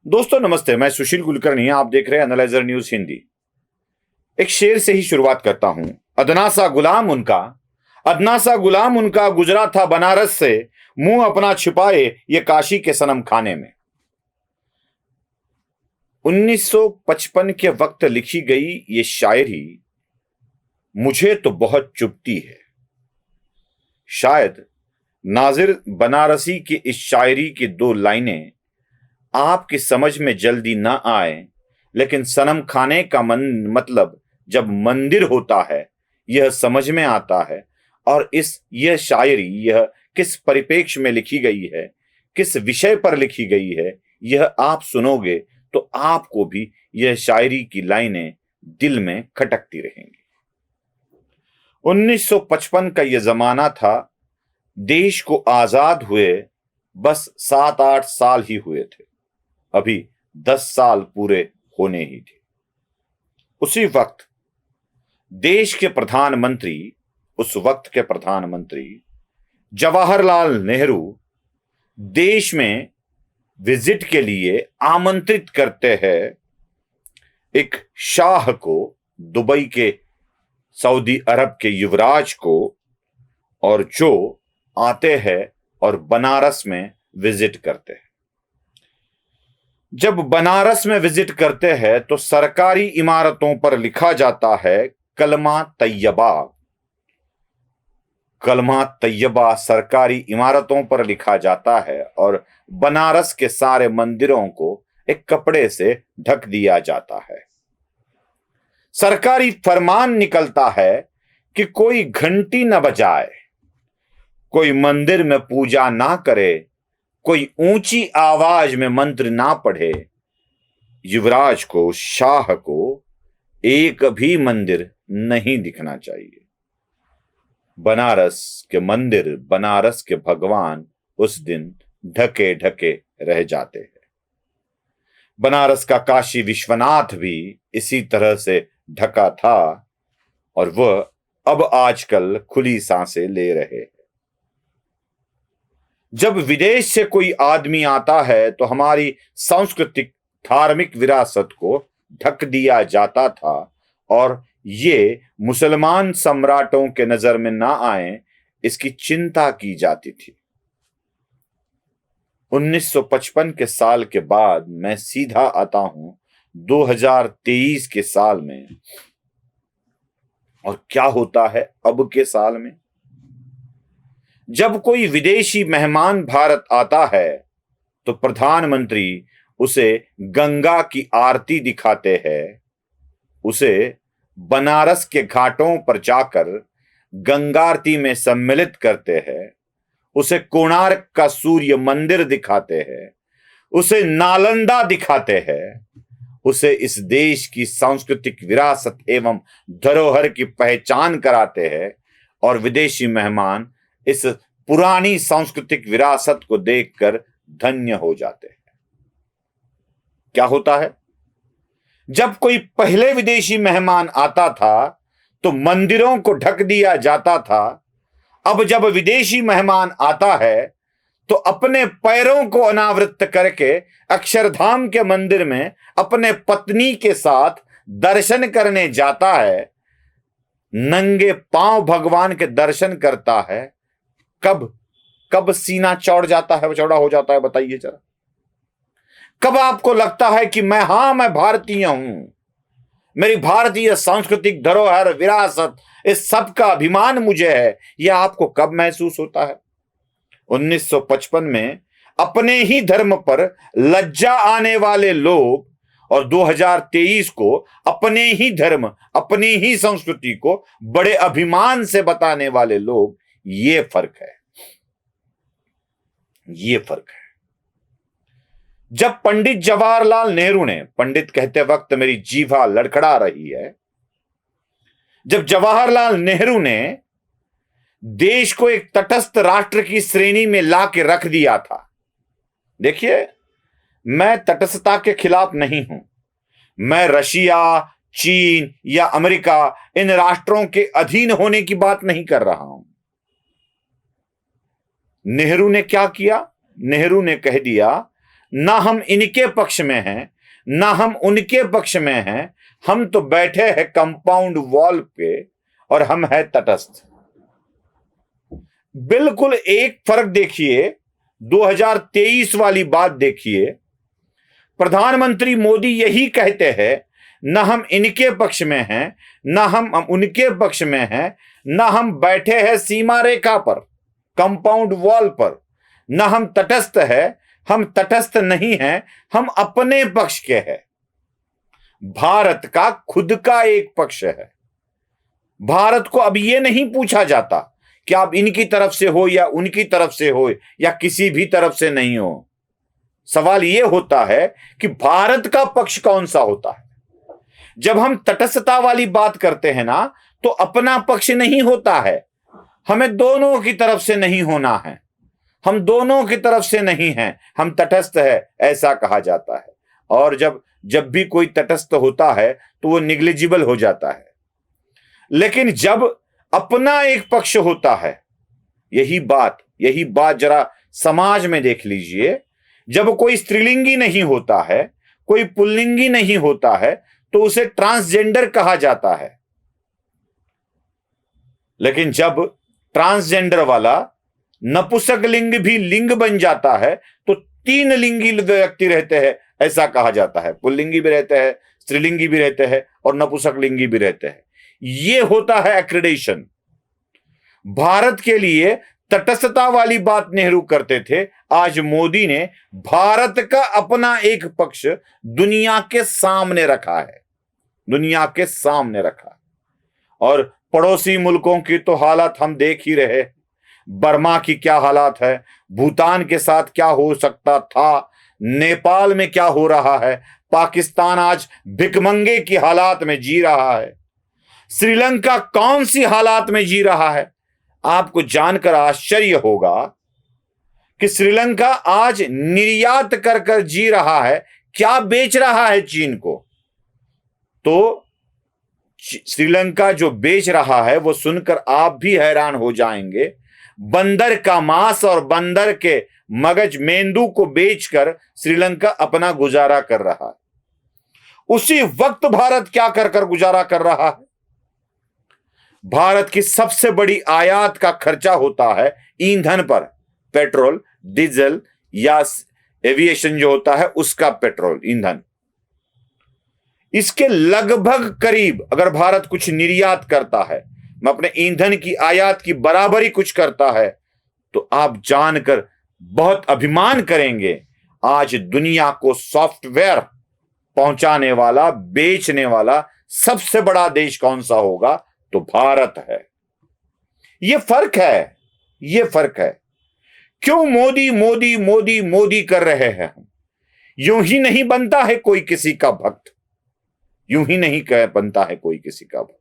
दोस्तों नमस्ते, मैं सुशील कुलकर्णी, आप देख रहे हैं एनालाइजर न्यूज हिंदी। एक शेर से ही शुरुआत करता हूं। अदना सा गुलाम उनका गुजरा था बनारस से, मुंह अपना छिपाए ये काशी के सनम खाने में। 1955 के वक्त लिखी गई ये शायरी मुझे तो बहुत चुभती है। शायद नाजिर बनारसी की इस शायरी की दो लाइनें आपकी समझ में जल्दी ना आए, लेकिन सनम खाने का मतलब जब मंदिर होता है यह समझ में आता है। और यह शायरी यह किस परिप्रेक्ष्य में लिखी गई है, किस विषय पर लिखी गई है, यह आप सुनोगे तो आपको भी यह शायरी की लाइनें दिल में खटकती रहेंगी। 1955 का यह जमाना था, देश को आजाद हुए बस 7-8 साल ही हुए थे, अभी 10 साल पूरे होने ही थे। उसी वक्त देश के प्रधानमंत्री, उस वक्त के प्रधानमंत्री जवाहरलाल नेहरू देश में विजिट के लिए आमंत्रित करते हैं एक शाह को, दुबई के सऊदी अरब के युवराज को, और जो आते हैं और बनारस में विजिट करते हैं। जब बनारस में विजिट करते हैं तो सरकारी इमारतों पर लिखा जाता है कलमा तैयबा। कलमा तैयबा सरकारी इमारतों पर लिखा जाता है और बनारस के सारे मंदिरों को एक कपड़े से ढक दिया जाता है। सरकारी फरमान निकलता है कि कोई घंटी न बजाए, कोई मंदिर में पूजा ना करे, कोई ऊंची आवाज में मंत्र ना पढ़े। युवराज को, शाह को एक भी मंदिर नहीं दिखना चाहिए। बनारस के मंदिर, बनारस के भगवान उस दिन ढके ढके रह जाते हैं। बनारस का काशी विश्वनाथ भी इसी तरह से ढका था और वह अब आजकल खुली सांसें ले रहे हैं। जब विदेश से कोई आदमी आता है तो हमारी सांस्कृतिक धार्मिक विरासत को ढक दिया जाता था और ये मुसलमान सम्राटों के नजर में ना आए, इसकी चिंता की जाती थी। 1955 के साल के बाद मैं सीधा आता हूं 2023 के साल में। और क्या होता है अब के साल में? जब कोई विदेशी मेहमान भारत आता है तो प्रधानमंत्री उसे गंगा की आरती दिखाते हैं, उसे बनारस के घाटों पर जाकर गंगारती में सम्मिलित करते हैं, उसे कोणार्क का सूर्य मंदिर दिखाते हैं, उसे नालंदा दिखाते हैं, उसे इस देश की सांस्कृतिक विरासत एवं धरोहर की पहचान कराते हैं। और विदेशी मेहमान इस पुरानी सांस्कृतिक विरासत को देखकर धन्य हो जाते हैं। क्या होता है? जब कोई पहले विदेशी मेहमान आता था तो मंदिरों को ढक दिया जाता था। अब जब विदेशी मेहमान आता है तो अपने पैरों को अनावृत करके अक्षरधाम के मंदिर में अपने पत्नी के साथ दर्शन करने जाता है, नंगे पांव भगवान के दर्शन करता है। कब सीना चौड़ा हो जाता है, बताइए जरा। कब आपको लगता है कि मैं भारतीय हूं, मेरी भारतीय सांस्कृतिक धरोहर विरासत, इस सब का अभिमान मुझे है, यह आपको कब महसूस होता है? 1955 में अपने ही धर्म पर लज्जा आने वाले लोग और 2023 को अपने ही धर्म, अपनी ही संस्कृति को बड़े अभिमान से बताने वाले लोग, ये फर्क है। जब पंडित जवाहरलाल नेहरू ने, पंडित कहते वक्त मेरी जीवा लड़खड़ा रही है, जब जवाहरलाल नेहरू ने देश को एक तटस्थ राष्ट्र की श्रेणी में ला के रख दिया था। देखिए, मैं तटस्थता के खिलाफ नहीं हूं। मैं रशिया, चीन या अमेरिका, इन राष्ट्रों के अधीन होने की बात नहीं कर रहा हूं। नेहरू ने क्या किया? नेहरू ने कह दिया, ना हम इनके पक्ष में हैं ना हम उनके पक्ष में हैं, हम तो बैठे हैं कंपाउंड वॉल पे और हम है तटस्थ। बिल्कुल एक फर्क देखिए, 2023 वाली बात देखिए। प्रधानमंत्री मोदी यही कहते हैं, ना हम इनके पक्ष में हैं ना हम उनके पक्ष में हैं, ना हम बैठे हैं सीमा रेखा पर कंपाउंड वॉल पर, ना हम तटस्थ है, हम तटस्थ नहीं हैं, हम अपने पक्ष के हैं। भारत का खुद का एक पक्ष है। भारत को अब यह नहीं पूछा जाता कि आप इनकी तरफ से हो या उनकी तरफ से हो या किसी भी तरफ से नहीं हो। सवाल यह होता है कि भारत का पक्ष कौन सा होता है। जब हम तटस्थता वाली बात करते हैं ना, तो अपना पक्ष नहीं होता है, हमें दोनों की तरफ से नहीं होना है, हम दोनों की तरफ से नहीं हैं, हम तटस्थ है, ऐसा कहा जाता है। और जब भी कोई तटस्थ होता है तो वो निग्लिजिबल हो जाता है। लेकिन जब अपना एक पक्ष होता है, यही बात जरा समाज में देख लीजिए। जब कोई स्त्रीलिंगी नहीं होता है, कोई पुल्लिंगी नहीं होता है, तो उसे ट्रांसजेंडर कहा जाता है। लेकिन जब ट्रांसजेंडर वाला नपुंसक लिंग भी लिंग बन जाता है तो 3 लिंगी व्यक्ति रहते हैं, ऐसा कहा जाता है। पुल्लिंगी भी रहते हैं, स्त्रीलिंगी भी रहते हैं और नपुंसक लिंगी भी रहते हैं। यह होता है एक्रेडिशन। भारत के लिए तटस्थता वाली बात नेहरू करते थे, आज मोदी ने भारत का अपना एक पक्ष दुनिया के सामने रखा है, दुनिया के सामने रखा। और पड़ोसी मुल्कों की तो हालत हम देख ही रहे। बर्मा की क्या हालात है, भूटान के साथ क्या हो सकता था, नेपाल में क्या हो रहा है, पाकिस्तान आज भिखमंगे की हालात में जी रहा है, श्रीलंका कौन सी हालात में जी रहा है। आपको जानकर आश्चर्य होगा कि श्रीलंका आज निर्यात कर कर जी रहा है, क्या बेच रहा है चीन को। तो श्रीलंका जो बेच रहा है वो सुनकर आप भी हैरान हो जाएंगे। बंदर का मांस और बंदर के मगज मेंदू को बेचकर श्रीलंका अपना गुजारा कर रहा है। उसी वक्त भारत क्या कर कर गुजारा कर रहा है। भारत की सबसे बड़ी आयात का खर्चा होता है ईंधन पर, पेट्रोल, डीजल या एविएशन जो होता है उसका पेट्रोल ईंधन। इसके लगभग करीब अगर भारत कुछ निर्यात करता है, मैं अपने ईंधन की आयात की बराबरी कुछ करता है, तो आप जानकर बहुत अभिमान करेंगे, आज दुनिया को सॉफ्टवेयर पहुंचाने वाला, बेचने वाला सबसे बड़ा देश कौन सा होगा, तो भारत है। यह फर्क है, यह फर्क है। क्यों मोदी मोदी मोदी मोदी कर रहे हैं हम। यूं ही नहीं बनता है कोई किसी का भक्त, यूं ही नहीं बनता है कोई किसी का भक्त,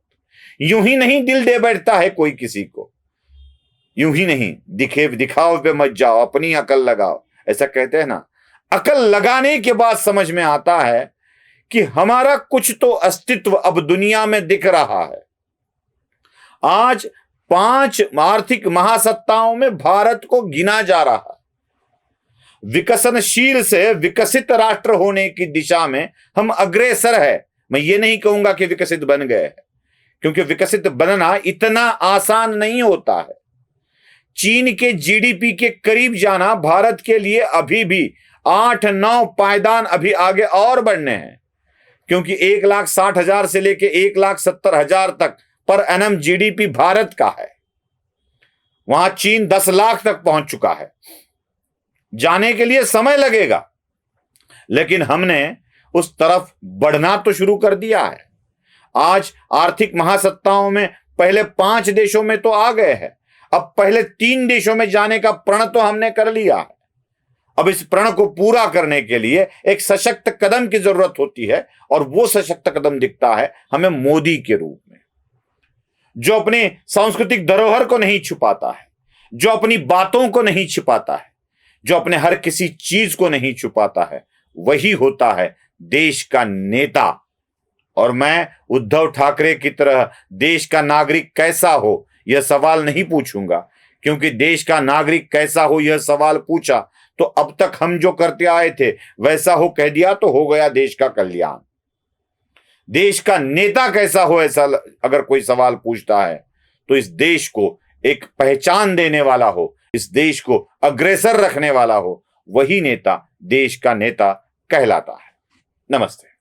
यूं ही नहीं दिल दे बैठता है कोई किसी को, यूं ही नहीं। दिखाओ पे मत जाओ, अपनी अकल लगाओ, ऐसा कहते हैं ना। अकल लगाने के बाद समझ में आता है कि हमारा कुछ तो अस्तित्व अब दुनिया में दिख रहा है। आज 5 आर्थिक महासत्ताओं में भारत को गिना जा रहा है। विकसनशील से विकसित राष्ट्र होने की दिशा में हम अग्रसर है। मैं ये नहीं कहूंगा कि विकसित बन गए हैं, क्योंकि विकसित बनना इतना आसान नहीं होता है। चीन के जीडीपी के करीब जाना भारत के लिए अभी भी 8-9 पायदान अभी आगे और बढ़ने हैं, क्योंकि 1,60,000 से लेके 1,70,000 तक पर एनम जीडीपी भारत का है। वहां चीन 10 लाख तक पहुंच चुका है। जाने के लिए समय लगेगा, लेकिन हमने उस तरफ बढ़ना तो शुरू कर दिया है। आज आर्थिक महासत्ताओं में पहले 5 देशों में तो आ गए हैं, अब पहले 3 देशों में जाने का प्रण तो हमने कर लिया है। अब इस प्रण को पूरा करने के लिए एक सशक्त कदम की जरूरत होती है, और वो सशक्त कदम दिखता है हमें मोदी के रूप में, जो अपनी सांस्कृतिक धरोहर को नहीं छुपाता है, जो अपनी बातों को नहीं छिपाता है, जो अपने हर किसी चीज को नहीं छुपाता है। वही होता है देश का नेता। और मैं उद्धव ठाकरे की तरह देश का नागरिक कैसा हो यह सवाल नहीं पूछूंगा, क्योंकि देश का नागरिक कैसा हो यह सवाल पूछा तो अब तक हम जो करते आए थे वैसा हो कह दिया तो हो गया देश का कल्याण। देश का नेता कैसा हो, ऐसा अगर कोई सवाल पूछता है तो इस देश को एक पहचान देने वाला हो, इस देश को अग्रसर रखने वाला हो, वही नेता देश का नेता कहलाता है। नमस्ते।